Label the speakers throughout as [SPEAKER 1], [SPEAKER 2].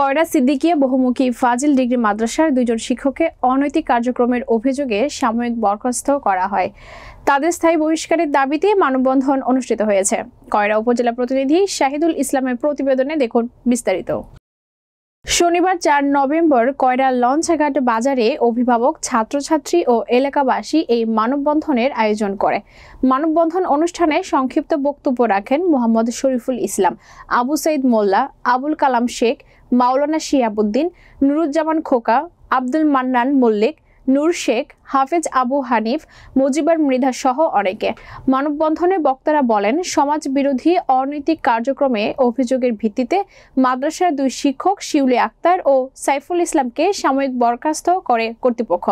[SPEAKER 1] কয়রা সিদ্দিকিয়া বহুমুখী ফাজিল ডিগ্রি মাদ্রাসার দুইজন শিক্ষককে অনৈতিক কার্যক্রমের অভিযোগে সাময়িক বরখাস্ত করা হয়। তাদের স্থায়ী বহিষ্কারের দাবিতে মানববন্ধন অনুষ্ঠিত হয়েছে। কয়রা উপজেলা প্রতিনিধি শাহিদুল ইসলামের প্রতিবেদনে দেখুন বিস্তারিত। শনিবার ৪ নভেম্বর কয়রা লঞ্চঘাট বাজারে অভিভাবক, ছাত্রছাত্রী ও এলাকাবাসী এই মানববন্ধনের আয়োজন করে। মানববন্ধন অনুষ্ঠানে সংক্ষিপ্ত বক্তব্য রাখেন মোহাম্মদ শরীফুল ইসলাম, আবু সাইদ মোল্লা, আবুল কালাম শেখ, মাওলানা শিহাবুদ্দিন, নুরুজ্জামান খোকা, আব্দুল মান্নান মল্লিক, নূর শেখ, হাফেজ আবু হানিফ, মুজিবার মৃধা সহ অনেকে। মানববন্ধনে বক্তারা বলেন, সমাজ বিরোধী অনৈতিক কার্যক্রমে অভিযোগের ভিত্তিতে মাদ্রাসার দুই শিক্ষক শিউলি আক্তার ও সাইফুল ইসলামকে সাময়িক বরখাস্ত করে কর্তৃপক্ষ।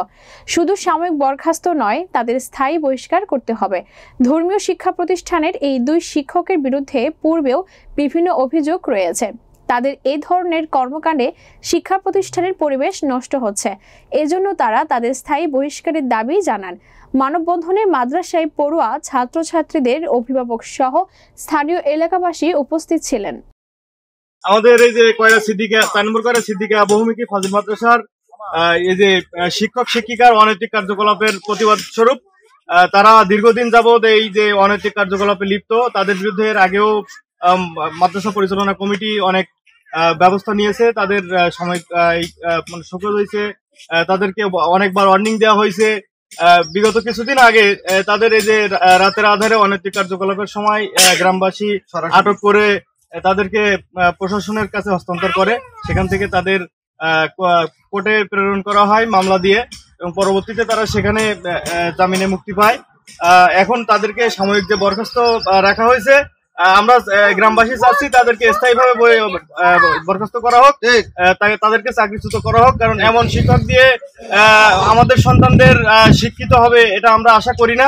[SPEAKER 1] শুধু সাময়িক বরখাস্ত নয়, তাদের স্থায়ী বহিষ্কার করতে হবে। ধর্মীয় শিক্ষা প্রতিষ্ঠানের এই দুই শিক্ষকের বিরুদ্ধে পূর্বেও বিভিন্ন অভিযোগ রয়েছে। তাদের এই ধরনের কর্মকাণ্ডে শিক্ষা প্রতিষ্ঠানের পরিবেশ নষ্ট হচ্ছে। এজন্য তারা তাদের স্থায়ী বহিষ্কারের দাবি জানান। মানববন্ধনে মাদ্রাসায় পড়ুয়া ছাত্রছাত্রীদের অভিভাবক সহ স্থানীয় এলাকাবাসী উপস্থিত ছিলেন।
[SPEAKER 2] আমাদের এই যে কয়রা সিদ্দিকিয়া ৪ নম্বর কয়রা সিদ্দিকিয়া বহুমুখী ফাজিল মাদ্রাসার এই যে শিক্ষক শিক্ষিকার অনৈতিক কার্যকলাপের প্রতিবাদ স্বরূপ তারা দীর্ঘদিন যাবৎ এই যে অনৈতিক কার্যকলাপে লিপ্ত, তাদের বিরুদ্ধে এর আগেও মাদ্রাসা পরিচালনা কমিটি অনেক ব্যবস্থা নিয়েছে। তাদের সাময়িক সুযোগ হয়েছে, তাদেরকে অনেকবার ওয়ার্নিং দেওয়া হয়েছে। বিগত কিছুদিন আগে তাদের এই যে রাতের আধারে অনৈতিক কার্যকলাপের সময় গ্রামবাসী আটক করে তাদেরকে প্রশাসনের কাছে হস্তান্তর করে। সেখান থেকে তাদের কোর্টে প্রেরণ করা হয় মামলা দিয়ে, এবং পরবর্তীতে তারা সেখানে জামিনে মুক্তি পায়। এখন তাদেরকে সাময়িক যে বরখাস্ত রাখা হয়েছে, আমরা গ্রামবাসী চাচ্ছি তাদেরকে স্থায়ীভাবে বরখাস্ত করা হোক, তাদেরকে চাকরিচ্যুত করা হোক। কারণ এমন শিক্ষক দিয়ে আমাদের সন্তানদের শিক্ষিত হবে এটা আমরা আশা করি না।